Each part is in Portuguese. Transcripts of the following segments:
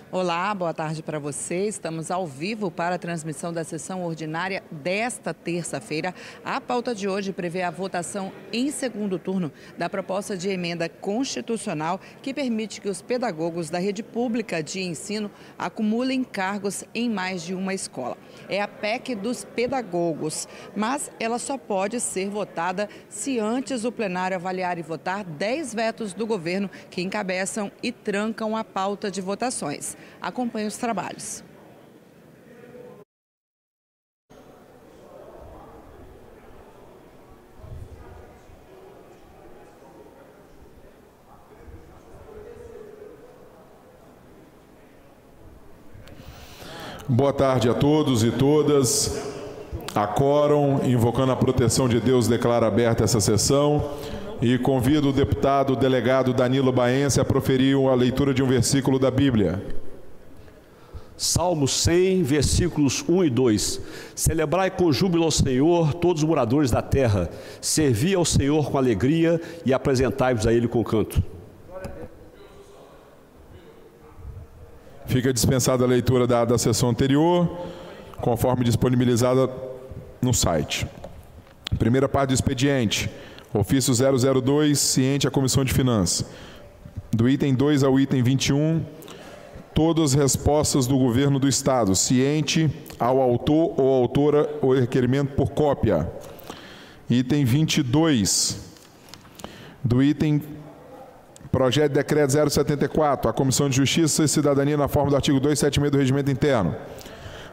Olá, boa tarde para você. Estamos ao vivo para a transmissão da sessão ordinária desta terça-feira. A pauta de hoje prevê a votação em segundo turno da proposta de emenda constitucional que permite que os pedagogos da rede pública de ensino acumulem cargos em mais de uma escola. É a PEC dos pedagogos, mas ela só pode ser votada se antes o plenário avaliar e votar 10 vetos do governo que encabeçam e trancam a pauta de votações. Acompanhe os trabalhos. Boa tarde a todos e todas. A quórum, invocando a proteção de Deus, declara aberta essa sessão e convido o deputado delegado Danilo Baense a proferir a leitura de um versículo da Bíblia. Salmo 100, versículos 1 e 2. Celebrai com júbilo ao Senhor todos os moradores da terra. Servi ao Senhor com alegria e apresentai-vos a Ele com canto. Fica dispensada a leitura da sessão anterior, conforme disponibilizada no site. Primeira parte do expediente. Ofício 002, ciente à Comissão de Finanças. Do item 2 ao item 21, todas as respostas do Governo do Estado, ciente ao autor ou autora o requerimento por cópia. Item 22, do item Projeto de Decreto 074, a Comissão de Justiça e Cidadania na forma do artigo 276 do Regimento Interno.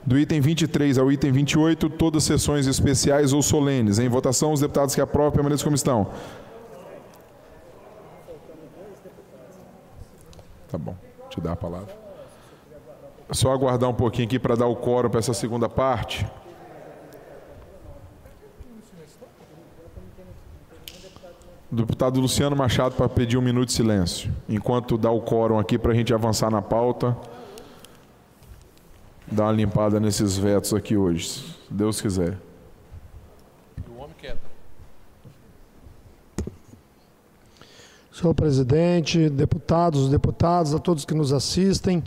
Do item 23 ao item 28, todas sessões especiais ou solenes. Em votação, os deputados que aprovam permaneçam como estão. Tá bom, te dar a palavra. Só aguardar um pouquinho aqui para dar o quórum para essa segunda parte. O deputado Luciano Machado para pedir 1 minuto de silêncio, enquanto dá o quórum aqui para a gente avançar na pauta. Dar uma limpada nesses vetos aqui hoje, se Deus quiser. O homem quieto. Senhor presidente, deputados, a todos que nos assistem,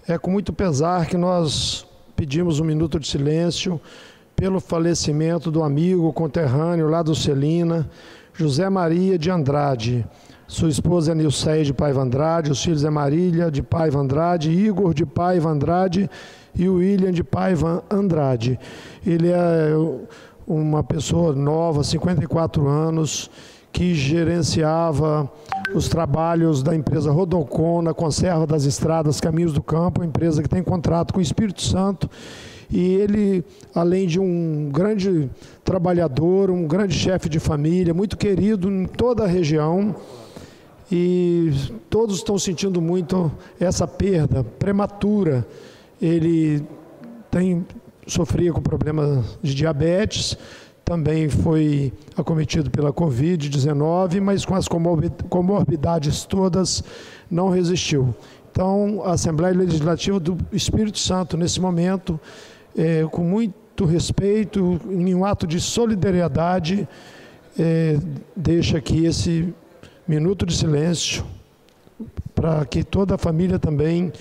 é com muito pesar que nós pedimos 1 minuto de silêncio pelo falecimento do amigo conterrâneo lá do Celina, José Maria de Andrade. Sua esposa é Nilceia de Paiva Andrade, os filhos é Marília de Paiva Andrade, Igor de Paiva Andrade e William de Paiva Andrade. Ele é uma pessoa nova, 54 anos, que gerenciava os trabalhos da empresa Rodocon na conserva das estradas Caminhos do Campo, empresa que tem contrato com o Espírito Santo. E ele, além de um grande trabalhador, um grande chefe de família, muito querido em toda a região, e todos estão sentindo muito essa perda prematura. Ele sofria com problemas de diabetes, também foi acometido pela Covid-19, mas com as comorbidades todas não resistiu. Então, a Assembleia Legislativa do Espírito Santo, nesse momento, com muito respeito, em um ato de solidariedade, deixa aqui esse minuto de silêncio para que toda a família também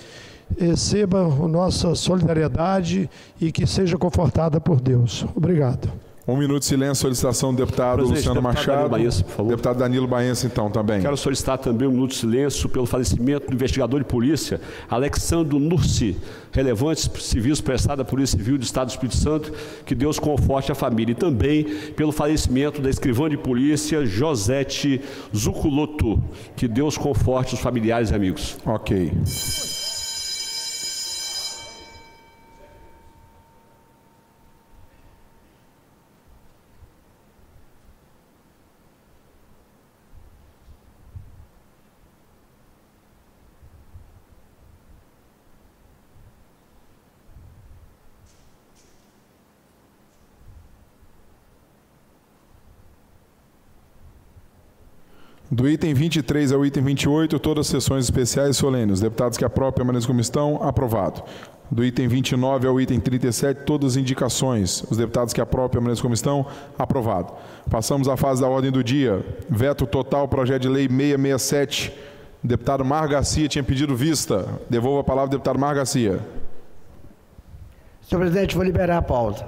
receba a nossa solidariedade e que seja confortada por Deus. Obrigado. 1 minuto de silêncio, solicitação do deputado Luciano Machado. Baense, por favor. Deputado Danilo Baense, então, também. Quero solicitar também 1 minuto de silêncio pelo falecimento do investigador de polícia, Alexandro Nursi, relevantes civis prestado à Polícia Civil do Estado do Espírito Santo, que Deus conforte a família. E também pelo falecimento da escrivã de polícia, Josete Zuculoto, que Deus conforte os familiares e amigos. Ok. Do item 23 ao item 28, todas as sessões especiais e solenes. Os deputados que aprovam permaneçam como estão. Aprovado. Do item 29 ao item 37, todas as indicações. Os deputados que aprovam permaneçam como estão. Aprovado. Passamos à fase da ordem do dia. Veto total, projeto de lei 667, Deputado Mar Garcia tinha pedido vista. Devolvo a palavra ao deputado Mar Garcia. Senhor presidente, vou liberar a pauta.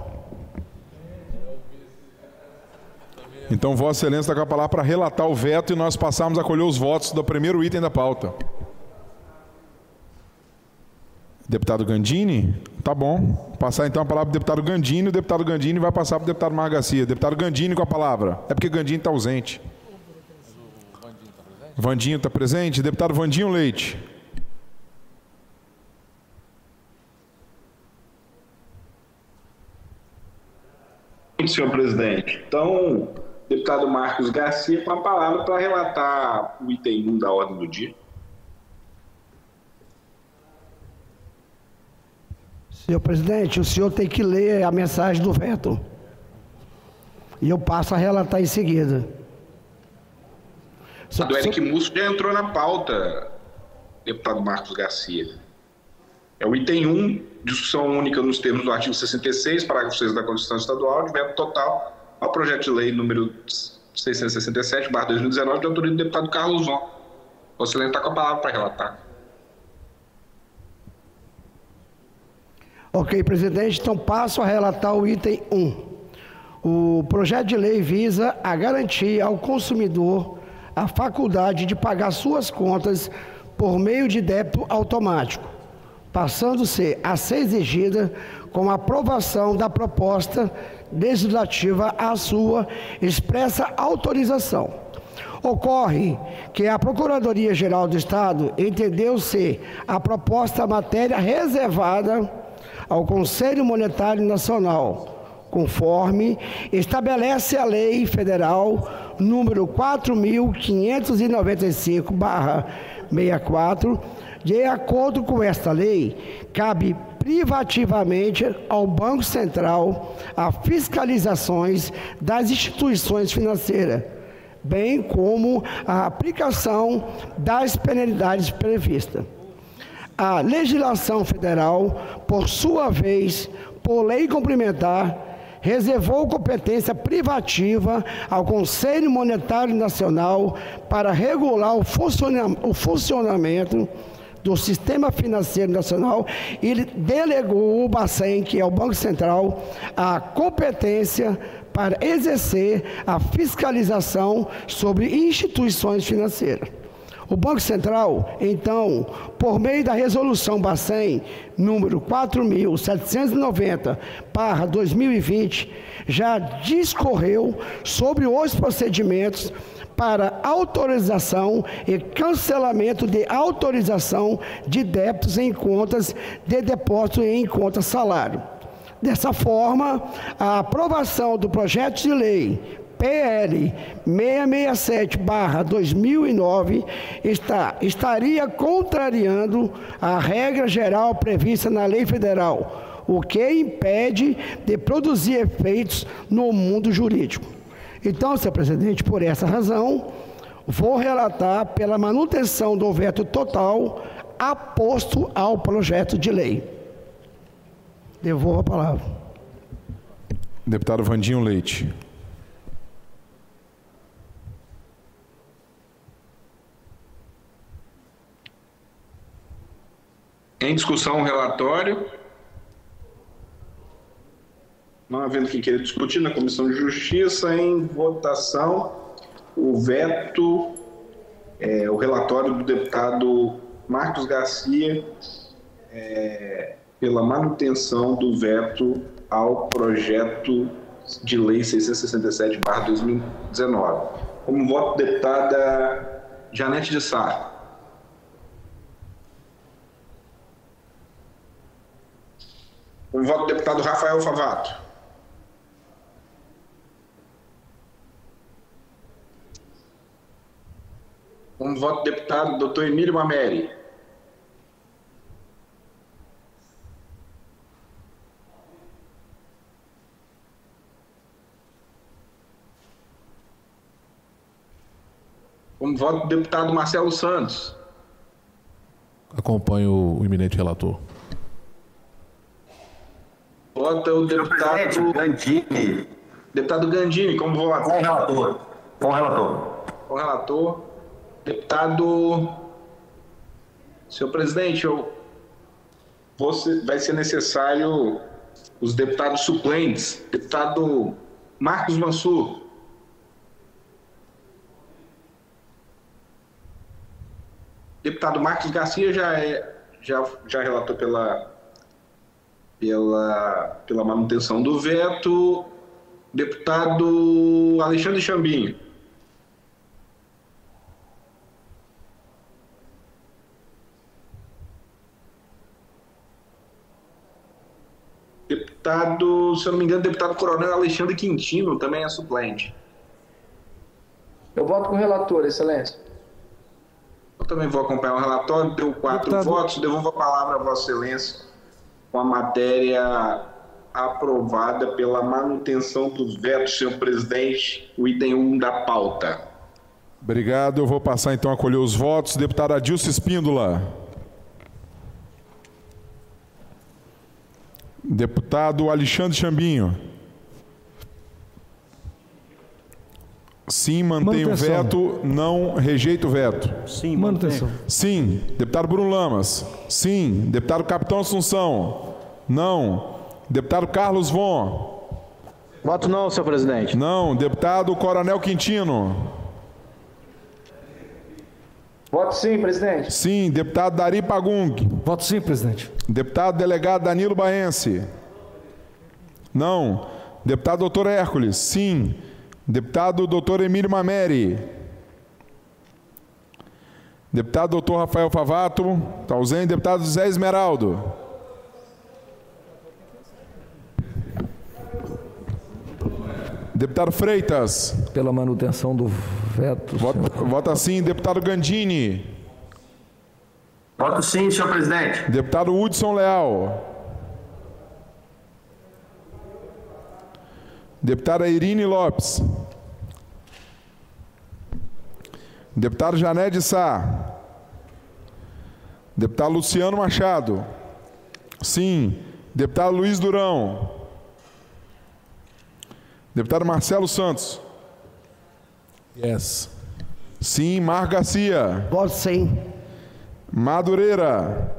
Então, Vossa Excelência está com a palavra para relatar o veto e nós passarmos a colher os votos do primeiro item da pauta. Deputado Gandini? Tá bom. Passar então a palavra para o deputado Gandini. O deputado Gandini vai passar para o deputado Mar Garcia. Deputado Gandini com a palavra. É porque Gandini está ausente. Vandinho está presente? Deputado Vandinho Leite. Senhor presidente. Então, deputado Marcos Garcia com a palavra para relatar o item 1 da ordem do dia. Senhor presidente, o senhor tem que ler a mensagem do veto. E eu passo a relatar em seguida. A do Eric Musso já entrou na pauta, deputado Marcos Garcia. É o item 1, discussão única nos termos do artigo 66, parágrafo 6 da Constituição Estadual, de veto total ao projeto de lei número 667/2019, de autoria do deputado Carlos Zon. Vossa Excelência está com a palavra para relatar. Ok, presidente, então passo a relatar o item 1. O projeto de lei visa a garantir ao consumidor a faculdade de pagar suas contas por meio de débito automático, passando-se a ser exigida com a aprovação da proposta legislativa à sua expressa autorização. Ocorre que a Procuradoria-Geral do Estado entendeu ser a proposta matéria reservada ao Conselho Monetário Nacional, conforme estabelece a Lei Federal número 4.595/64. De acordo com esta lei, cabe privativamente ao Banco Central a fiscalizações das instituições financeiras, bem como a aplicação das penalidades previstas. A legislação federal, por sua vez, por lei complementar, reservou competência privativa ao Conselho Monetário Nacional para regular o funcionamento do Sistema Financeiro Nacional e delegou o Bacen, que é o Banco Central, a competência para exercer a fiscalização sobre instituições financeiras. O Banco Central, então, por meio da resolução Bacen, número 4.790/2020, já discorreu sobre os procedimentos para autorização e cancelamento de autorização de débitos em contas de depósito e em conta salário. Dessa forma, a aprovação do projeto de lei PL 667/2009 estaria contrariando a regra geral prevista na lei federal, o que impede de produzir efeitos no mundo jurídico. Então, senhor presidente, por essa razão, vou relatar pela manutenção do veto total aposto ao projeto de lei. Devolvo a palavra. Deputado Vandinho Leite. Em discussão o relatório. Não havendo quem queira discutir na Comissão de Justiça, em votação, o veto, o relatório do deputado Marcos Garcia, pela manutenção do veto ao projeto de lei 667/2019. Como voto, deputada Janete de Sá. Como voto, deputado Rafael Favato. Como voto, deputado Dr. Emílio Mameri. Como voto, deputado Marcelo Santos. Acompanho o eminente relator. Vota o deputado Gandini. Deputado Gandini, como voto? Com o relator. Com o relator. Com o relator. Deputado Senhor presidente, vai ser necessário os deputados suplentes. Deputado Marcos Mansur. Deputado Marcos Garcia já relatou pela manutenção do veto. Deputado Alexandre Chambinho. Deputado, se eu não me engano, deputado Coronel Alexandre Quintino também é suplente. Eu voto com o relator, excelência. Eu também vou acompanhar o relatório, deu 4 votos, devolvo a palavra a Vossa Excelência com a matéria aprovada pela manutenção dos vetos, senhor presidente, o item 1 da pauta. Obrigado, eu vou passar então a colher os votos. Deputado Adilson Espíndola. Deputado Alexandre Chambinho. Sim, mantém o veto. Não, rejeita o veto. Sim, manutenção. Sim. Deputado Bruno Lamas. Sim. Deputado Capitão Assunção. Não. Deputado Carlos Von. Voto não, senhor presidente. Não. Deputado Coronel Quintino. Voto sim, presidente. Sim. Deputado Dari Pagung. Voto sim, presidente. Deputado Delegado Danilo Baense. Não. Deputado Doutor Hércules. Sim. Deputado Doutor Emílio Mameri. Deputado Doutor Rafael Favato. Está ausente. Deputado Zé Esmeraldo. Deputado Freitas. Pela manutenção do veto. Vota sim. Deputado Gandini. Voto sim, senhor presidente. Deputado Hudson Leal. Deputada Irine Lopes. Deputado Jané de Sá. Deputado Luciano Machado. Sim. Deputado Luiz Durão. Deputado Marcelo Santos. Yes. Sim. Mar Garcia. Voto sim. Madureira.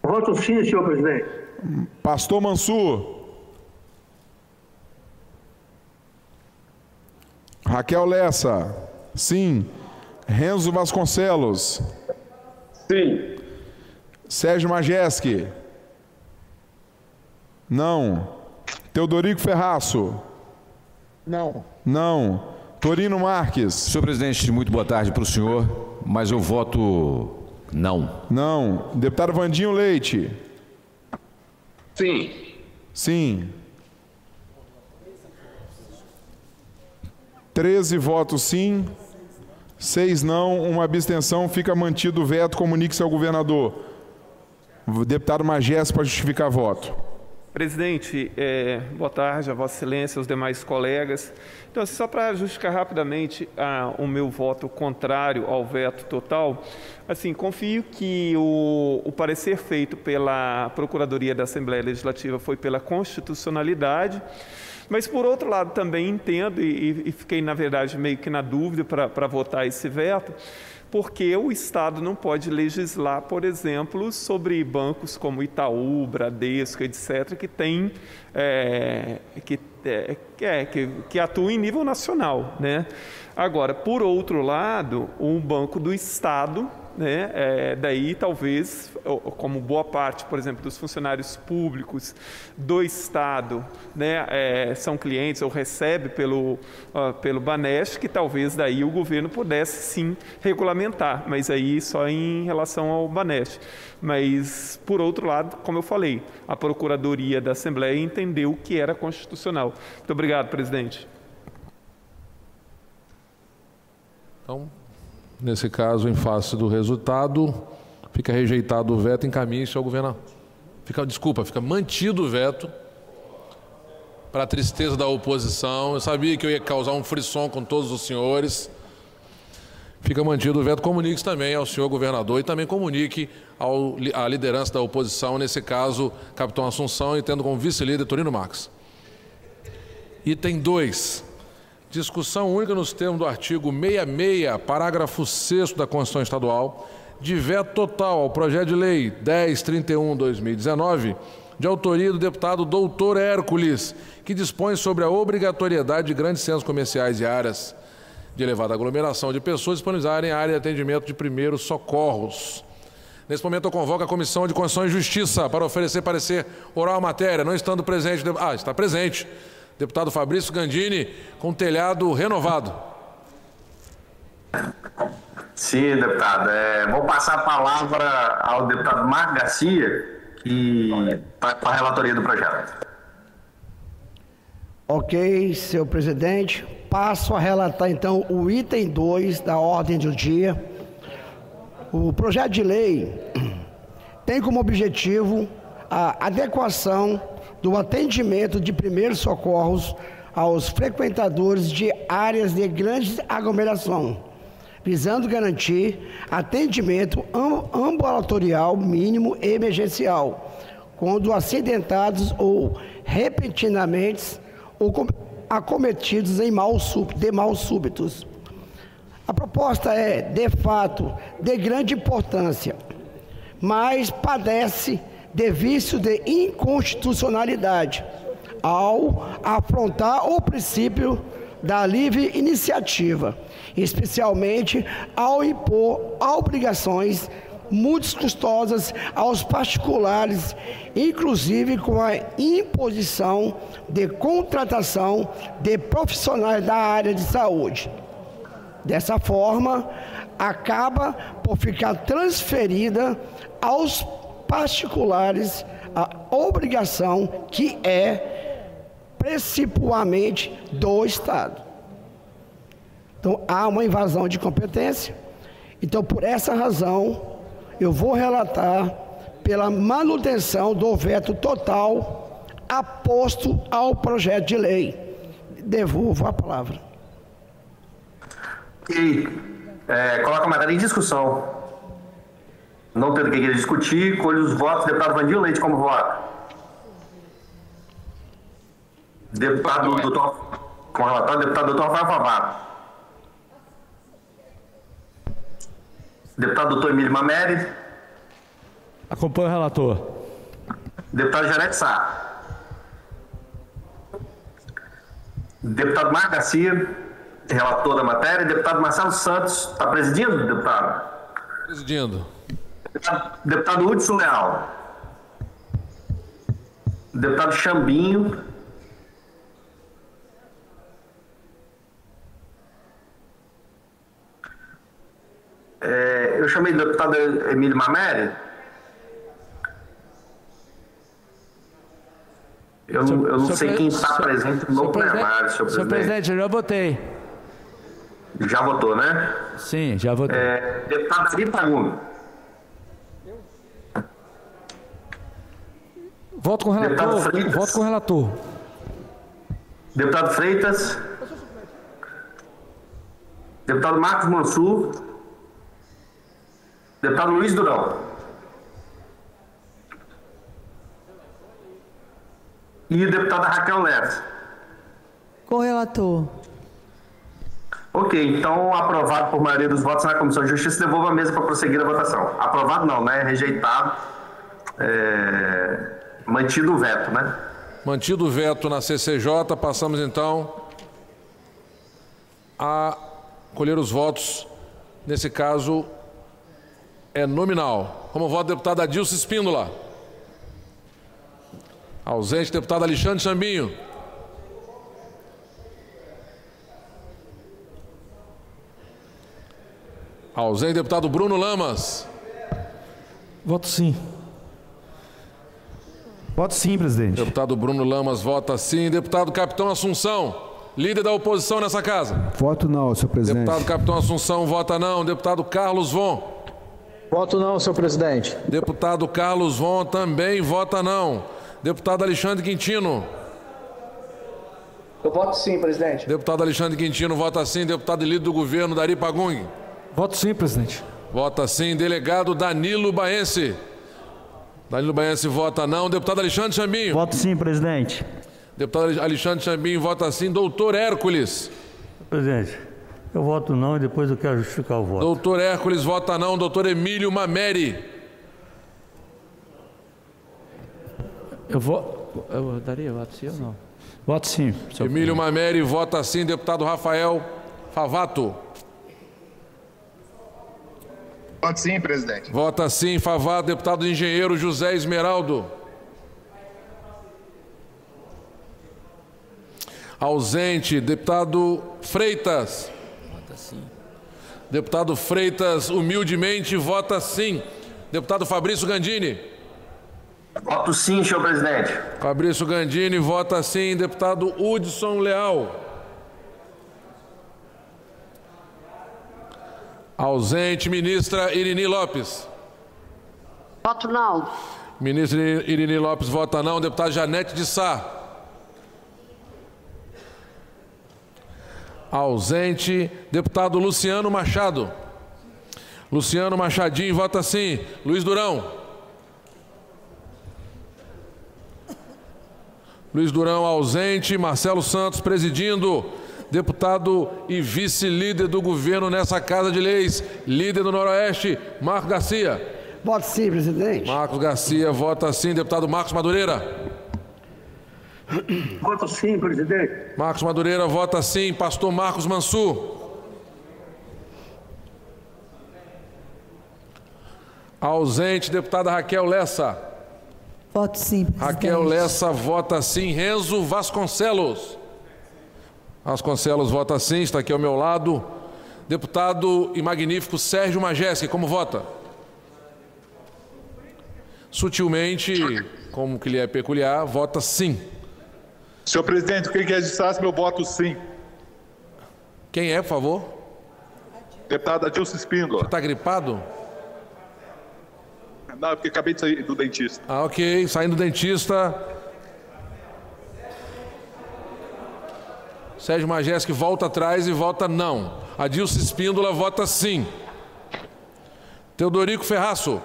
Voto sim, senhor presidente. Pastor Mansur. Raquel Lessa. Sim. Renzo Vasconcelos. Sim. Sérgio Majeski. Não. Teodorico Ferraço. Não. Não. Torino Marques. Senhor presidente, muito boa tarde para o senhor, mas eu voto não. Não. Deputado Vandinho Leite. Sim. Sim. 13 votos sim, 6 não, uma abstenção, fica mantido o veto, comunique-se ao governador. O deputado Magés para justificar voto. Presidente, boa tarde a Vossa Excelência, aos demais colegas. Então, assim, só para justificar rapidamente o meu voto contrário ao veto total, assim, confio que o parecer feito pela Procuradoria da Assembleia Legislativa foi pela constitucionalidade, mas, por outro lado, também entendo e fiquei, na verdade, meio que na dúvida para votar esse veto, porque o Estado não pode legislar, por exemplo, sobre bancos como Itaú, Bradesco, etc., que tem, que atuam em nível nacional, né? Agora, por outro lado, um banco do Estado, né, daí talvez, como boa parte, por exemplo, dos funcionários públicos do Estado, né, são clientes ou recebe pelo Banesp, que talvez daí o governo pudesse sim regulamentar, mas aí só em relação ao Banesp. Mas, por outro lado, como eu falei, a Procuradoria da Assembleia entendeu que era constitucional. Muito obrigado, presidente. Então, nesse caso, em face do resultado, fica rejeitado o veto, encaminhe-se ao governador. Fica mantido o veto, para a tristeza da oposição. Eu sabia que eu ia causar um frisson com todos os senhores. Fica mantido o veto. Comunique também ao senhor governador e também comunique à liderança da oposição, nesse caso, capitão Assunção, e tendo como vice-líder Torino Marques. Item 2. Discussão única nos termos do artigo 66, parágrafo 6º da Constituição Estadual, de veto total ao projeto de lei 1031/2019, de autoria do deputado Doutor Hércules, que dispõe sobre a obrigatoriedade de grandes centros comerciais e áreas de elevada aglomeração de pessoas disponibilizarem área de atendimento de primeiros socorros. Nesse momento eu convoco a Comissão de Constituição e Justiça para oferecer parecer oral à matéria, não estando presente... está presente. Deputado Fabrício Gandini, com telhado renovado. Sim, deputado. Vou passar a palavra ao deputado Marcos Garcia, que está com a relatoria do projeto. Ok, senhor presidente. Passo a relatar, então, o item 2 da ordem do dia. O projeto de lei tem como objetivo a adequação do atendimento de primeiros socorros aos frequentadores de áreas de grande aglomeração, visando garantir atendimento ambulatorial mínimo e emergencial, quando acidentados ou repentinamente acometidos de mal súbitos. A proposta é, de fato, de grande importância, mas padece de vício de inconstitucionalidade ao afrontar o princípio da livre iniciativa, especialmente ao impor obrigações muito custosas aos particulares, inclusive com a imposição de contratação de profissionais da área de saúde. Dessa forma, acaba por ficar transferida aos particulares a obrigação que é principalmente do Estado. Então, há uma invasão de competência. Então, por essa razão, eu vou relatar pela manutenção do veto total aposto ao projeto de lei. Devolvo a palavra. E coloca a matéria em discussão. Não tendo quem queira discutir, colhe os votos. Deputado Vandinho Leite, como vota? Deputado doutor, com relatório, deputado doutor Rafael Favato. Deputado doutor Emílio Mameri. Acompanho o relator. Deputado Janete Sá. Deputado Marcos Garcia, relator da matéria. Deputado Marcelo Santos, está presidindo, deputado? Presidindo. Deputado Hudson Leal. Deputado Chambinho. Eu chamei o deputado Emílio Mameri. Eu não sei quem está presente no plenário, senhor presidente. Senhor presidente, eu já votei. Já votou, né? Sim, já votei. Deputado Ari Pagume. Voto com o relator. Voto com o relator. Deputado Freitas. Deputado Marcos Mansur. Deputado Luiz Durão. E deputada Raquel Neves. Com o relator. Ok, então aprovado por maioria dos votos na Comissão de Justiça, devolvo a mesa para prosseguir a votação. Aprovado não, né? Rejeitado. Mantido o veto, né? Mantido o veto na CCJ, passamos então a colher os votos. Nesse caso, é nominal. Como voto, deputado Adilson Espíndola. Ausente, deputado Alexandre Chambinho. Ausente, deputado Bruno Lamas. Voto sim. Voto sim, presidente. Deputado Bruno Lamas vota sim. Deputado Capitão Assunção, líder da oposição nessa casa. Voto não, senhor presidente. Deputado Capitão Assunção vota não. Deputado Carlos Von. Voto não, senhor presidente. Deputado Carlos Von também vota não. Deputado Alexandre Quintino. Eu voto sim, presidente. Deputado Alexandre Quintino vota sim. Deputado líder do governo, Dari Pagung. Voto sim, presidente. Vota sim. Delegado Danilo Baense. Danilo Baense vota não. Deputado Alexandre Chambinho. Voto sim, presidente. Deputado Alexandre Chambinho vota sim. Doutor Hércules. Presidente. Eu voto não e depois eu quero justificar o voto. Doutor Hércules vota não. Doutor Emílio Mameri. Eu daria voto sim ou não? Voto sim. Emílio Mameri vota sim. Deputado Rafael Favato. Voto sim, presidente. Vota sim, Favato. Deputado engenheiro José Esmeraldo. Ausente. Deputado Freitas. Vota sim. Deputado Freitas, humildemente, vota sim. Deputado Fabrício Gandini. Voto sim, senhor presidente. Fabrício Gandini vota sim. Deputado Hudson Leal. Ausente. Ministra Irini Lopes. Voto não. Ministra Irini Lopes vota não. Deputada Janete de Sá. Ausente. Deputado Luciano Machado. Luciano Machadinho vota sim. Luiz Durão. Luiz Durão ausente. Marcelo Santos presidindo. Deputado e vice-líder do governo nessa Casa de Leis, líder do Noroeste, Marcos Garcia. Voto sim, presidente. Marcos Garcia vota sim. Deputado Marcos Madureira. Voto sim, presidente. Marcos Madureira vota sim. Pastor Marcos Mansur. Ausente. Deputada Raquel Lessa. Voto sim, presidente. Raquel Lessa vota sim. Renzo Vasconcelos. Vasconcelos vota sim, está aqui ao meu lado. Deputado e magnífico Sérgio Majeski, como vota? Sutilmente, como que lhe é peculiar, vota sim. Senhor presidente, eu queria que registrasse meu voto sim. Quem é, por favor? Deputado Adilson Espíndola. Você está gripado? Não, é porque acabei de sair do dentista. Ah, ok. Saindo do dentista. Sérgio Majeski volta atrás e vota não. Adilson Espíndola vota sim. Teodorico Ferraço.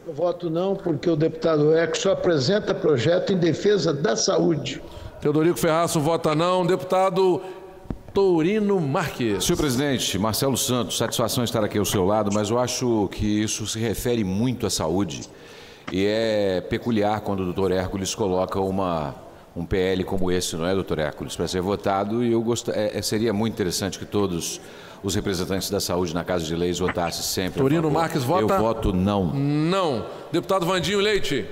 Eu voto não porque o deputado Eco só apresenta projeto em defesa da saúde. Teodorico Ferraço vota não. Deputado Tourino Marques. Senhor presidente, Marcelo Santos, satisfação estar aqui ao seu lado, mas eu acho que isso se refere muito à saúde e é peculiar quando o doutor Hércules coloca um PL como esse, não é, doutor Hércules, para ser votado, e seria muito interessante que todos os representantes da saúde na Casa de Leis votassem sempre. Tourino Marques vota? Eu voto não. Não. Deputado Vandinho Leite.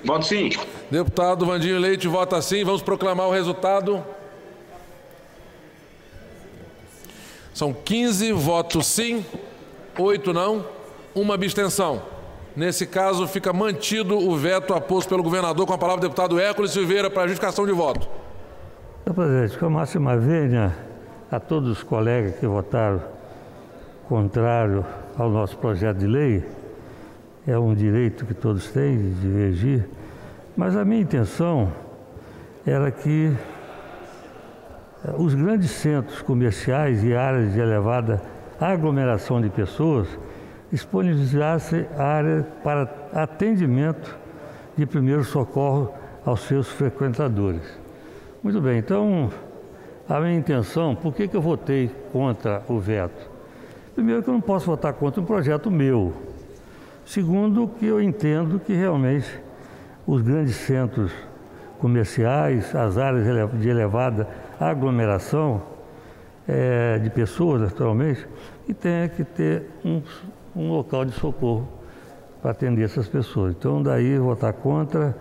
Voto sim. Deputado Vandinho Leite vota sim. Vamos proclamar o resultado. São 15 votos sim, 8 não, 1 abstenção. Nesse caso, fica mantido o veto aposto pelo governador. Com a palavra o deputado Hércules Silveira para a justificação de voto. Senhor presidente, com a máxima vênia a todos os colegas que votaram contrário ao nosso projeto de lei, é um direito que todos têm de divergir, mas a minha intenção era que os grandes centros comerciais e áreas de elevada aglomeração de pessoas disponibilizassem área para atendimento de primeiro socorro aos seus frequentadores. Muito bem, então, a minha intenção, por que eu votei contra o veto? Primeiro, que eu não posso votar contra um projeto meu. Segundo, que eu entendo que realmente os grandes centros comerciais, as áreas de elevada aglomeração de pessoas, naturalmente, e tem que ter um local de socorro para atender essas pessoas. Então, daí votar contra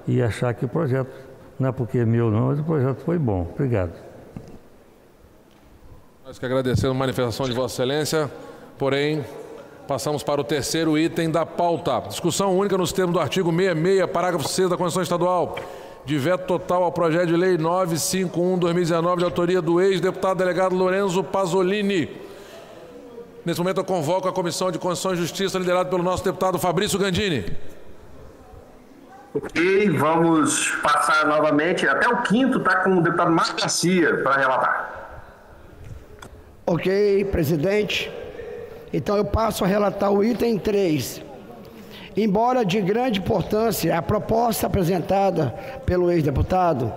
e achar que o projeto, não é porque é meu não, mas o projeto foi bom. Obrigado. Nós que agradecemos a manifestação de Vossa Excelência, porém, passamos para o terceiro item da pauta. Discussão única nos termos do artigo 66, parágrafo 6 da Constituição Estadual, de veto total ao projeto de lei 951/2019, de autoria do ex-deputado delegado Lorenzo Pasolini. Nesse momento eu convoco a Comissão de Constituição e Justiça, liderada pelo nosso deputado Fabrício Gandini. Ok, vamos passar novamente. Até o quinto está com o deputado Marcos Garcia para relatar. Ok, presidente. Então eu passo a relatar o item 3. Embora de grande importância a proposta apresentada pelo ex-deputado,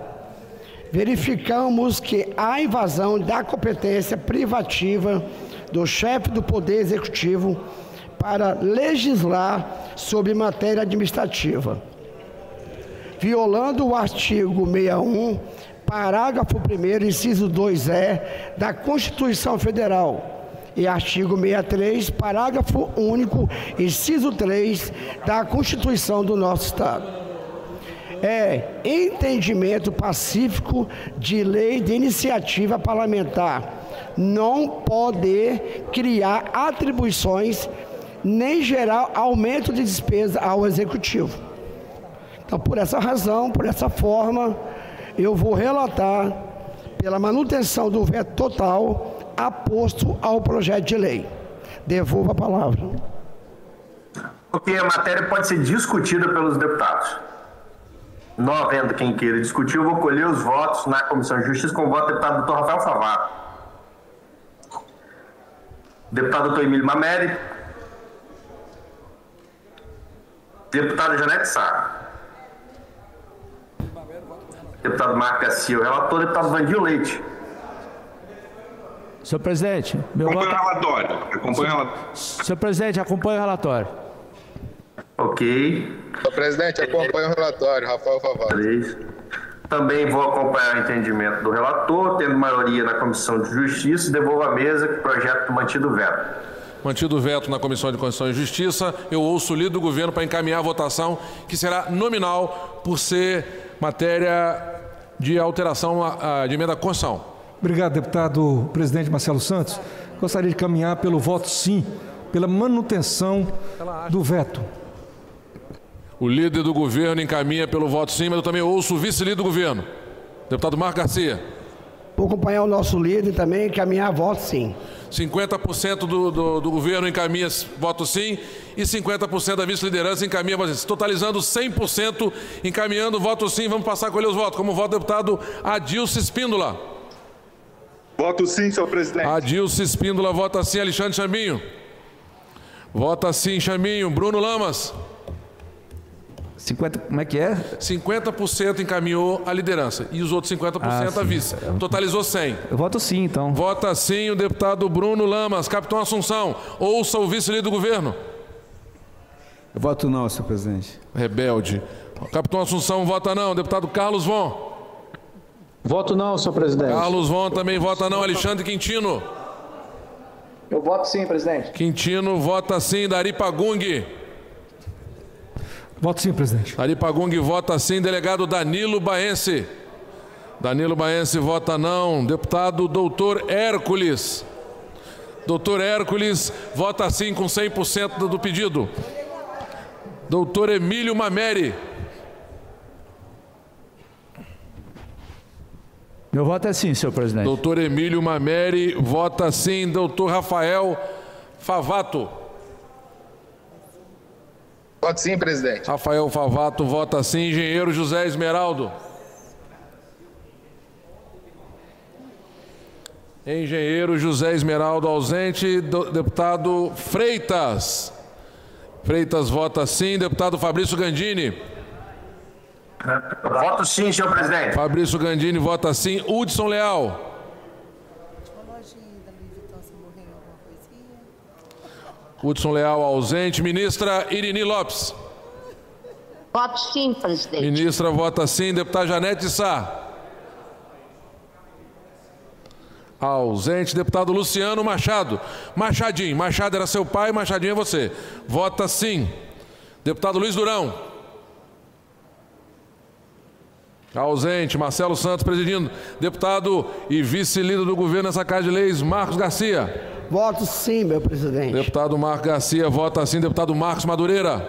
verificamos que há invasão da competência privativa do chefe do Poder Executivo para legislar sobre matéria administrativa, violando o artigo 61, parágrafo 1º, inciso 2e da Constituição Federal e artigo 63, parágrafo único, inciso 3 da Constituição do nosso Estado. É entendimento pacífico de lei de iniciativa parlamentar não poder criar atribuições nem gerar aumento de despesa ao Executivo. Então, por essa razão, por essa forma, eu vou relatar pela manutenção do veto total aposto ao projeto de lei. Devolvo a palavra. Porque a matéria pode ser discutida pelos deputados. Não havendo quem queira discutir, eu vou colher os votos na Comissão de Justiça com o voto do deputado Dr. Rafael Favato. Deputado Dr. Emílio Mameri. Deputada Janete Sá. Deputado Marcos Garcia, o relator. Deputado Vandil Leite. Senhor presidente, acompanha o relatório. Senhor presidente, acompanha o relatório. Ok. Senhor presidente, acompanha o relatório. Rafael Favato. Também vou acompanhar o entendimento do relator, tendo maioria na Comissão de Justiça, devolvo à mesa o projeto mantido o veto. Mantido o veto na Comissão de Constituição e Justiça, eu ouço o líder do governo para encaminhar a votação, que será nominal por ser matéria de alteração de emenda à Constituição. Obrigado, deputado presidente Marcelo Santos. Gostaria de caminhar pelo voto sim, pela manutenção do veto. O líder do governo encaminha pelo voto sim, mas eu também ouço o vice-líder do governo, deputado Marcos Garcia. Vou acompanhar o nosso líder também, encaminhar voto sim. 50% do governo encaminha voto sim e 50% da vice-liderança encaminha voto sim. Totalizando 100% encaminhando voto sim. Vamos passar a colher os votos. Como voto, deputado Adilson Espíndola. Voto sim, senhor presidente. Adilson Espíndola vota sim. Alexandre Chambinho. Vota sim, Chambinho. Bruno Lamas. 50, como é que é? 50% encaminhou a liderança e os outros 50% a vice. Totalizou 100. Eu voto sim, então. Vota sim o deputado Bruno Lamas. Capitão Assunção, ouça o vice-líder do governo. Eu voto não, senhor presidente. Rebelde. Capitão Assunção, vota não. Deputado Carlos Von. Voto não, senhor presidente. Carlos Von também vota não. Alexandre Quintino. Eu voto sim, presidente. Quintino vota sim. Dari Pagung. Voto sim, presidente. Dari Pagung vota sim. Delegado Danilo Baense. Danilo Baense vota não. Deputado Doutor Hércules. Doutor Hércules vota sim com 100% do pedido. Doutor Emílio Mameri. Meu voto é sim, senhor presidente. Doutor Emílio Mameri vota sim. Doutor Rafael Favato. Voto sim, presidente. Rafael Favato vota sim. Engenheiro José Esmeraldo. Engenheiro José Esmeraldo ausente. Deputado Freitas. Freitas vota sim. Deputado Fabrício Gandini. Voto sim, senhor presidente. Fabrício Gandini vota sim. Hudson Leal. Hudson Leal ausente. Ministra Irini Lopes. Voto sim, presidente. Ministra vota sim. Deputada Janete Sá. Ausente. Deputado Luciano Machado. Machadinho. Machado era seu pai, Machadinho é você. Vota sim. Deputado Luiz Durão. Ausente. Marcelo Santos presidindo. Deputado e vice-líder do governo nessa Casa de Leis, Marcos Garcia. Voto sim, meu presidente. Deputado Marcos Garcia vota sim. Deputado Marcos Madureira.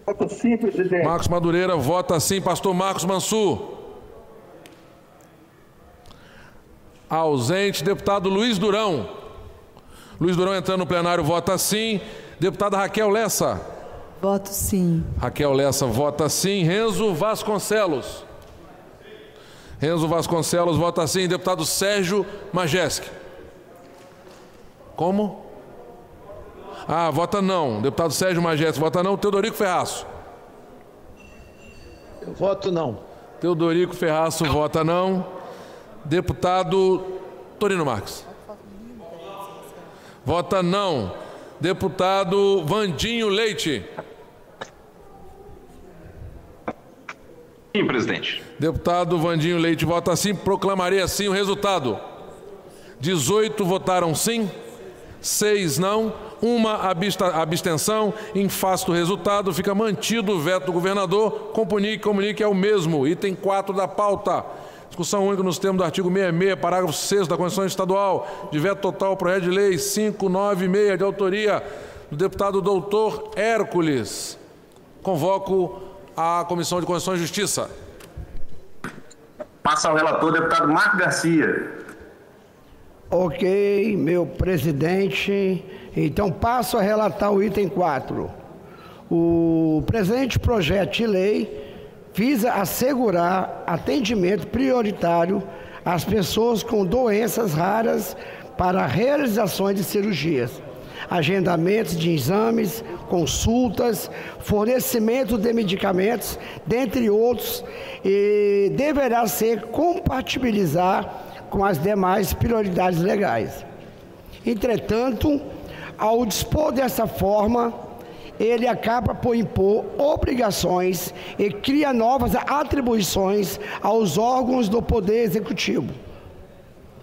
Voto sim, presidente. Marcos Madureira vota sim. Pastor Marcos Mansur. Ausente. Deputado Luiz Durão. Luiz Durão entrando no plenário vota sim. Deputada Raquel Lessa. Voto sim. Raquel Lessa vota sim. Renzo Vasconcelos. Renzo Vasconcelos vota sim. Deputado Sérgio Majeski. Como? Vota não. Deputado Sérgio Magés, vota não. Teodorico Ferraço. Eu voto não. Teodorico Ferraço, vota não. Deputado Torino Marques. Vota não. Deputado Vandinho Leite. Sim, presidente. Deputado Vandinho Leite vota sim. Proclamarei assim o resultado. 18 votaram sim, 6 não, 1 abstenção. Em face do resultado, fica mantido o veto do governador. Comunique é o mesmo. Item 4 da pauta. Discussão única nos termos do artigo 66, parágrafo 6º da Constituição Estadual, de veto total ao projeto de lei 596, de autoria do deputado doutor Hércules. Convoco a Comissão de Constituição e Justiça. Passa ao relator, deputado Marco Garcia. Ok, meu presidente. Então, passo a relatar o item 4. O presente projeto de lei visa assegurar atendimento prioritário às pessoas com doenças raras para realizações de cirurgias, agendamentos de exames, consultas, fornecimento de medicamentos, dentre outros, e deverá ser compatibilizar com as demais prioridades legais. Entretanto, ao dispor dessa forma, ele acaba por impor obrigações e cria novas atribuições aos órgãos do Poder Executivo.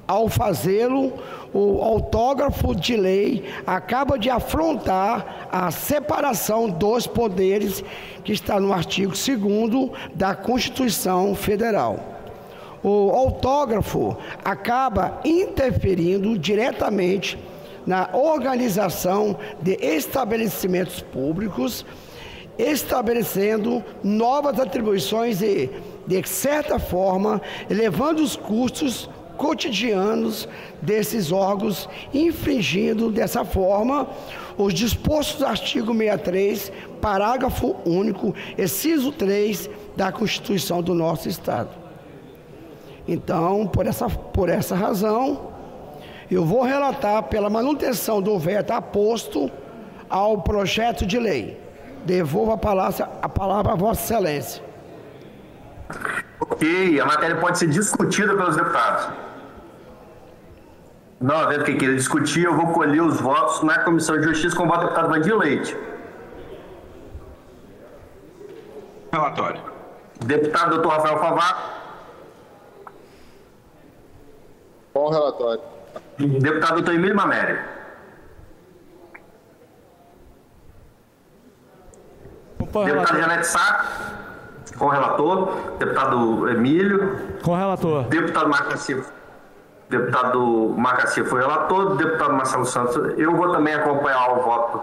Ao fazê-lo, o autógrafo de lei acaba de afrontar a separação dos poderes que está no artigo 2º da Constituição Federal. O autógrafo acaba interferindo diretamente na organização de estabelecimentos públicos, estabelecendo novas atribuições e, de certa forma, elevando os custos cotidianos desses órgãos, infringindo dessa forma os dispostos do artigo 63, parágrafo único, inciso 3 da Constituição do nosso Estado. Então, por essa razão, eu vou relatar pela manutenção do veto aposto ao projeto de lei. Devolvo a palavra a Vossa Excelência. Ok, a matéria pode ser discutida pelos deputados. Não havendo quem queira discutir, eu vou colher os votos na Comissão de Justiça com o voto do deputado Vandinho Leite. Relatório. Deputado doutor Rafael Favato. Com o relatório. Deputado doutor Emílio Mamério. Deputado Janete Sá. Com o relator. Deputado Emílio. Com o relator. Deputado Marco Garcia. Deputado Marco Garcia foi relator. Deputado Marcelo Santos. Eu vou também acompanhar o voto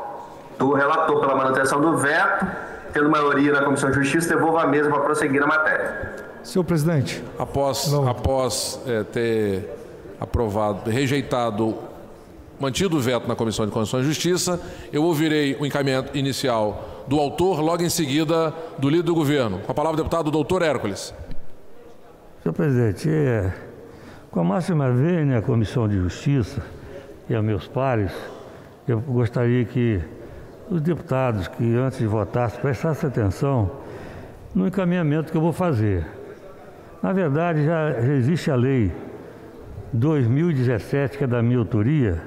do relator pela manutenção do veto. Tendo maioria na Comissão de Justiça, devolvo a mesa para prosseguir na matéria. Senhor presidente. Após ter aprovado, rejeitado, mantido o veto na Comissão de Constituição e Justiça, eu ouvirei o encaminhamento inicial do autor, logo em seguida do líder do governo. Com a palavra o deputado doutor Hércules. Senhor presidente, com a máxima vênia à Comissão de Justiça e a meus pares, eu gostaria que os deputados que antes de votar prestassem atenção no encaminhamento que eu vou fazer. Na verdade, já existe a lei 2017, que é da minha autoria,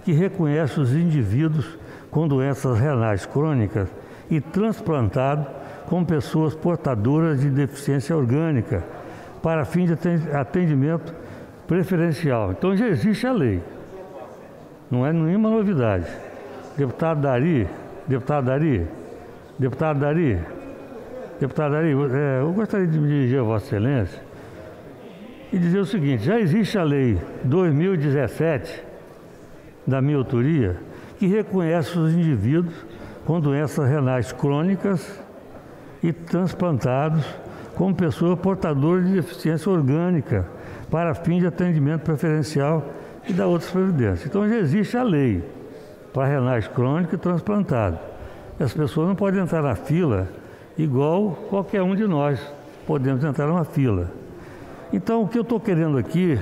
que reconhece os indivíduos com doenças renais crônicas e transplantados como pessoas portadoras de deficiência orgânica para fim de atendimento preferencial. Então já existe a lei, não é nenhuma novidade. Deputado Dari, eu gostaria de me dirigir a Vossa Excelência e dizer o seguinte: já existe a lei 2017, da minha autoria, que reconhece os indivíduos com doenças renais crônicas e transplantados como pessoas portadoras de deficiência orgânica para fim de atendimento preferencial e da outras providências. Então já existe a lei para renais crônicos e transplantados. As pessoas não podem entrar na fila igual qualquer um de nós podemos entrar numa fila. Então, o que eu estou querendo aqui,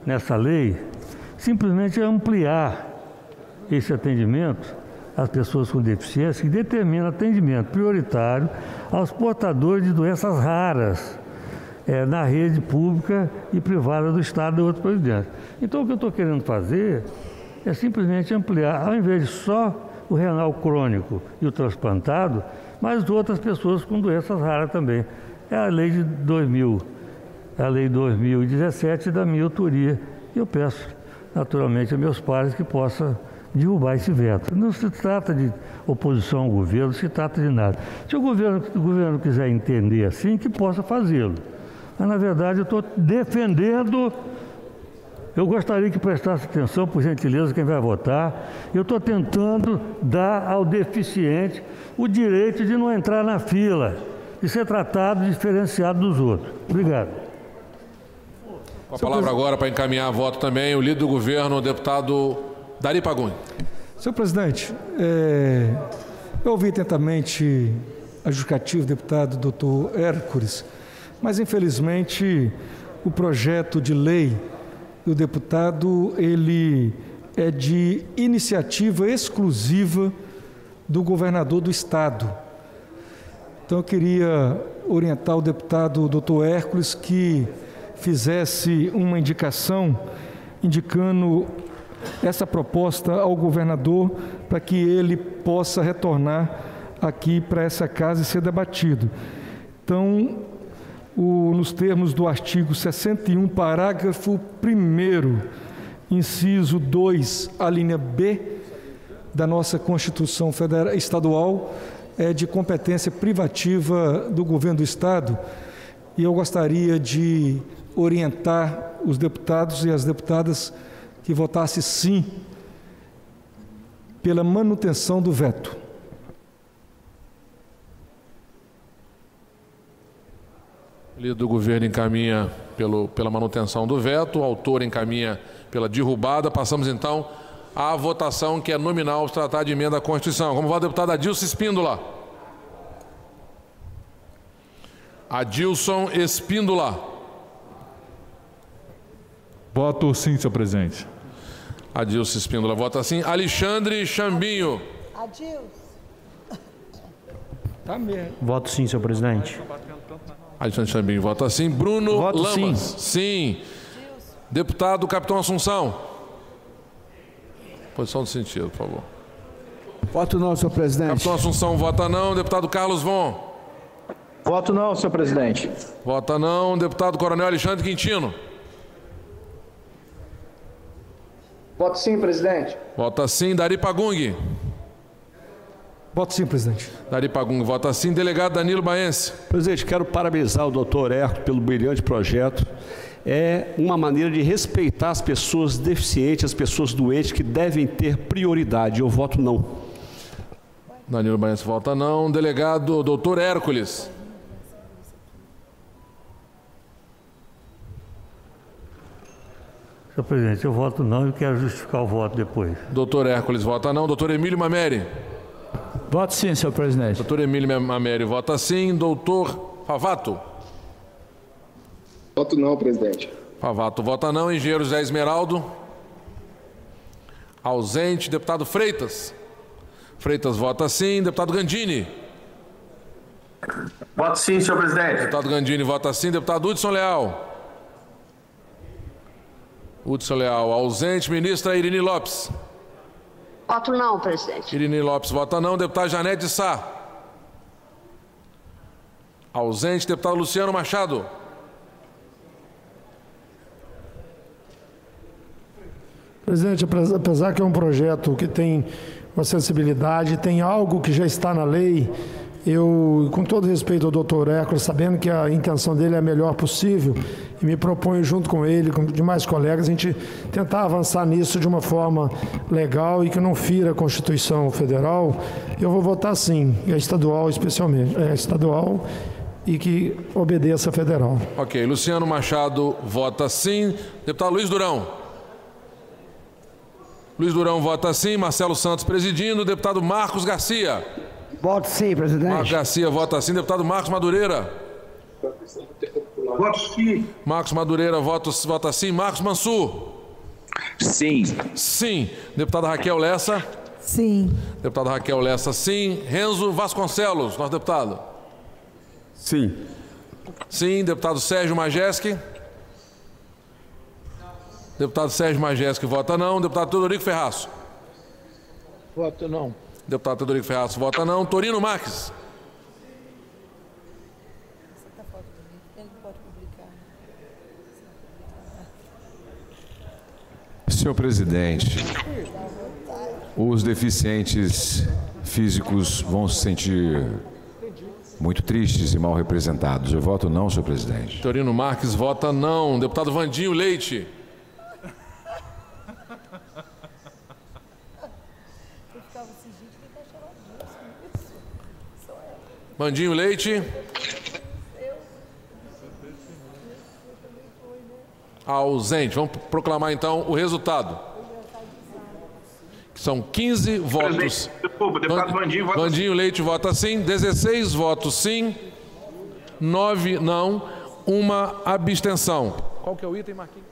nessa lei, simplesmente é ampliar esse atendimento às pessoas com deficiência, que determina atendimento prioritário aos portadores de doenças raras na rede pública e privada do Estado e outros presidentes. Então, o que eu estou querendo fazer é simplesmente ampliar, ao invés de só o renal crônico e o transplantado, mas outras pessoas com doenças raras também. É a lei de 2000, a lei 2017 da minha autoria. Eu peço, naturalmente, a meus pares que possam derrubar esse veto. Não se trata de oposição ao governo, não se trata de nada. Se o governo quiser entender assim, que possa fazê-lo. Mas, na verdade, eu estou defendendo. Eu gostaria que prestasse atenção, por gentileza, quem vai votar. Eu estou tentando dar ao deficiente o direito de não entrar na fila, de ser tratado diferenciado dos outros. Obrigado. Com a palavra agora, para encaminhar a voto também, o líder do governo, o deputado Dari Paguni. Senhor presidente, eu ouvi atentamente a justificativa do deputado doutor Hércules, mas infelizmente o projeto de lei do deputado, ele é de iniciativa exclusiva do governador do Estado. Então eu queria orientar o deputado doutor Hércules que fizesse uma indicação, indicando essa proposta ao governador para que ele possa retornar aqui para essa casa e ser debatido. Então, nos termos do artigo 61, parágrafo 1º, inciso 2, a linha B da nossa Constituição Federal Estadual, é de competência privativa do governo do Estado, e eu gostaria de orientar os deputados e as deputadas que votassem sim pela manutenção do veto. O líder do governo encaminha pela manutenção do veto, o autor encaminha pela derrubada. Passamos então à votação que é nominal ao tratar de emenda à Constituição. Como vai o deputado Adilson Espíndola? Adilson Espíndola. Voto sim, senhor presidente. Adilson Espíndola vota sim. Alexandre Chambinho. Adilson. Tá mesmo. Voto sim, senhor presidente. Alexandre Chambinho vota sim. Bruno voto Lamas. Sim. Deputado Capitão Assunção. Posição de sentido, por favor. Voto não, senhor presidente. Capitão Assunção vota não. Deputado Carlos Von. Voto não, senhor presidente. Vota não. Deputado Coronel Alexandre Quintino. Voto sim, presidente. Vota sim. Dari Pagung. Voto sim, presidente. Dari Pagung vota sim. Delegado Danilo Baense. Presidente, quero parabenizar o doutor Hércules pelo brilhante projeto. É uma maneira de respeitar as pessoas deficientes, as pessoas doentes que devem ter prioridade. Eu voto não. Danilo Baense vota não. Delegado doutor Hércules. Senhor presidente, eu voto não e quero justificar o voto depois. Doutor Hércules vota não. Doutor Emílio Mameri. Voto sim, senhor presidente. Doutor Emílio Mameri vota sim. Doutor Favato. Voto não, presidente. Favato vota não. Engenheiro José Esmeraldo. Ausente. Deputado Freitas. Freitas vota sim. Deputado Gandini. Voto sim, senhor presidente. Deputado Gandini vota sim. Deputado Hudson Leal. Hudson Leal ausente. Ministra Irini Lopes. Voto não, presidente. Irini Lopes vota não. Deputada Janete Sá. Ausente. Deputado Luciano Machado. Presidente, apesar que é um projeto que tem uma sensibilidade, tem algo que já está na lei, eu, com todo respeito ao doutor Hércules, sabendo que a intenção dele é a melhor possível, e me proponho, junto com ele, com demais colegas, a gente tentar avançar nisso de uma forma legal e que não fira a Constituição Federal, eu vou votar sim, e a estadual especialmente, estadual e que obedeça a federal. Ok, Luciano Machado vota sim. Deputado Luiz Durão. Luiz Durão vota sim. Marcelo Santos presidindo. Deputado Marcos Garcia. Voto sim, presidente. Marcos Garcia vota sim. Deputado Marcos Madureira. Voto sim. Marcos Madureira vota sim. Marcos Mansur. Sim. Sim. Deputada Raquel Lessa. Sim. Deputada Raquel Lessa, sim. Renzo Vasconcelos, nosso deputado. Sim. Sim. Deputado Sérgio Majeski. Deputado Sérgio Majeski vota não. Deputado Teodorico Ferraço. Voto não. Deputado Teodorico Ferraço vota não. Torino Marques. Senhor presidente, os deficientes físicos vão se sentir muito tristes e mal representados. Eu voto não, senhor presidente. Torino Marques vota não. Deputado Vandinho Leite. Vandinho Leite. Ausente. Vamos proclamar então o resultado. São 15 votos. Desculpa, deputado Vandinho vota Vandinho Leite vota sim. 16 votos sim. 9 não. Uma abstenção. Qual que é o item, Marquinhos?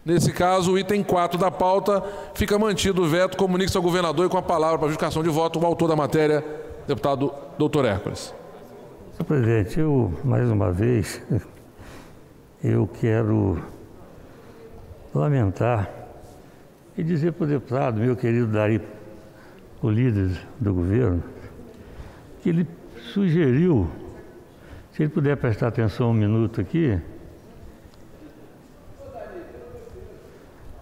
Nesse caso, o item 4 da pauta fica mantido o veto. Comunique-se ao governador e com a palavra para justificação de voto o autor da matéria, deputado Dr. Hércules. Senhor presidente, mais uma vez, eu quero lamentar e dizer para o deputado, meu querido Dari, o líder do governo, que ele sugeriu, se ele puder prestar atenção um minuto aqui,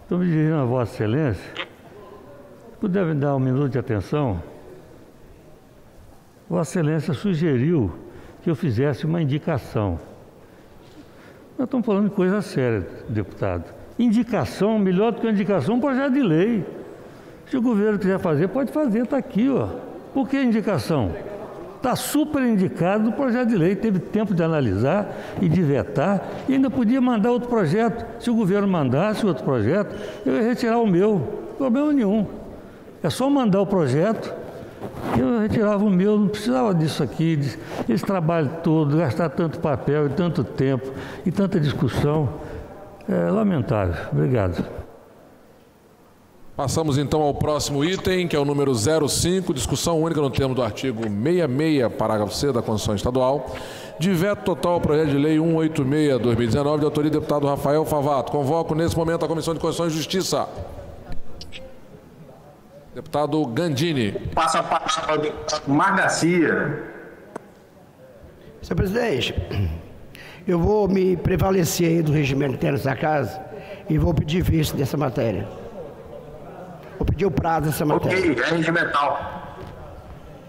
estou me dirigindo a Vossa Excelência, se puder me dar um minuto de atenção. Vossa Excelência sugeriu que eu fizesse uma indicação. Nós estamos falando de coisa séria, deputado. Indicação, melhor do que indicação, um projeto de lei. Se o governo quiser fazer, pode fazer, está aqui, ó. Por que indicação? Está super indicado no projeto de lei, teve tempo de analisar e de vetar, e ainda podia mandar outro projeto. Se o governo mandasse outro projeto, eu ia retirar o meu, problema nenhum. É só mandar o projeto, eu retirava o meu, não precisava disso aqui, esse trabalho todo, gastar tanto papel e tanto tempo e tanta discussão. É lamentável. Obrigado. Passamos então ao próximo item, que é o número 05, discussão única no termo do artigo 66, parágrafo C da Constituição Estadual, de veto total ao projeto de lei 186/2019, de autoria do deputado Rafael Favato. Convoco nesse momento a Comissão de Constituição e Justiça. Deputado Gandini. Passa a palavra ao Marcos Garcia. Senhor presidente, eu vou me prevalecer aí do regimento interno dessa casa e vou pedir vista dessa matéria. Vou pedir o prazo dessa matéria. Ok, é regimental.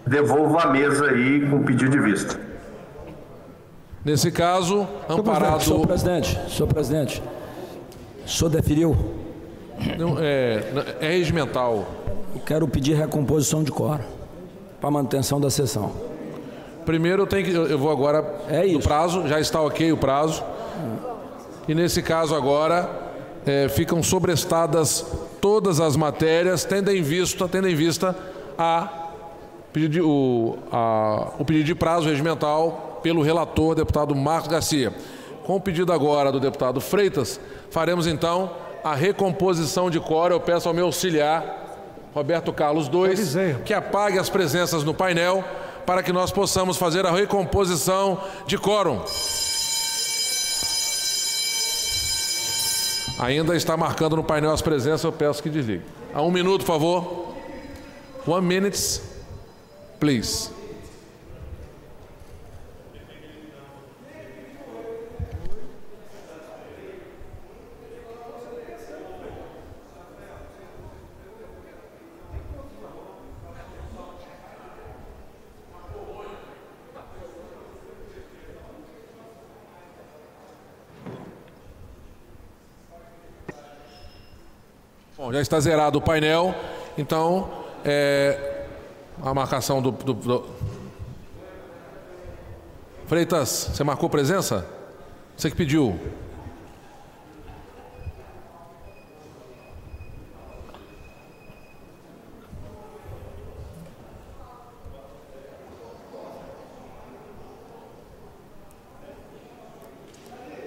Devolvo a mesa aí com pedido de vista. Nesse caso, amparado... Senhor presidente, o senhor deferiu? Não, é regimental. Eu quero pedir recomposição de quórum para manutenção da sessão. Primeiro eu vou agora no prazo, já está ok o prazo. E nesse caso agora ficam sobrestadas todas as matérias, tendo em vista o pedido de prazo regimental pelo relator, deputado Marcos Garcia. Com o pedido agora do deputado Freitas, faremos então a recomposição de quórum. Eu peço ao meu auxiliar, Roberto Carlos II, que apague as presenças no painel para que nós possamos fazer a recomposição de quórum. Ainda está marcando no painel as presenças, eu peço que desligue. A 1 minuto, por favor. 1 minute, please. Bom, já está zerado o painel, então a marcação do... Freitas, você marcou presença? Você que pediu.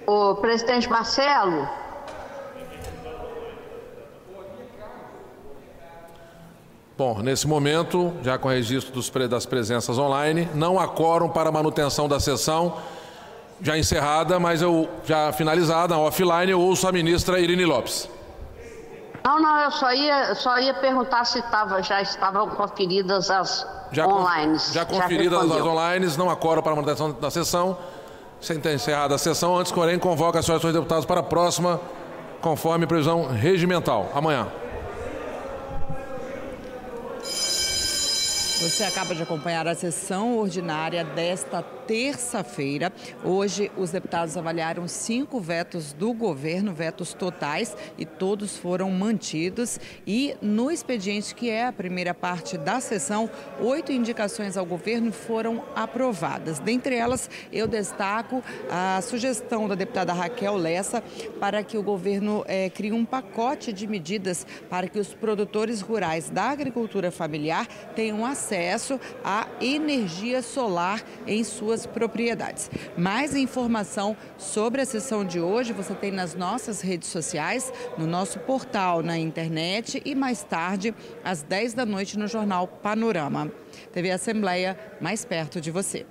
O presidente Marcelo. Bom, nesse momento, já com registro das presenças online, não há quórum para manutenção da sessão, já encerrada, mas já finalizada, offline, eu ouço a ministra Irine Lopes. Não, eu só ia perguntar se já estavam conferidas as online. Já conferidas as online, não há quórum para a manutenção da sessão. Sem ter encerrado a sessão, antes, porém, convoca as senhoras e deputados para a próxima, conforme previsão regimental. Amanhã. Você acaba de acompanhar a sessão ordinária desta terça-feira. Hoje, os deputados avaliaram 5 vetos do governo, vetos totais, e todos foram mantidos. E no expediente, que é a primeira parte da sessão, 8 indicações ao governo foram aprovadas. Dentre elas, eu destaco a sugestão da deputada Raquel Lessa para que o governo crie um pacote de medidas para que os produtores rurais da agricultura familiar tenham acesso à energia solar em suas propriedades. Mais informação sobre a sessão de hoje você tem nas nossas redes sociais, no nosso portal na internet e mais tarde, às 10 da noite, no Jornal Panorama. TV Assembleia, mais perto de você.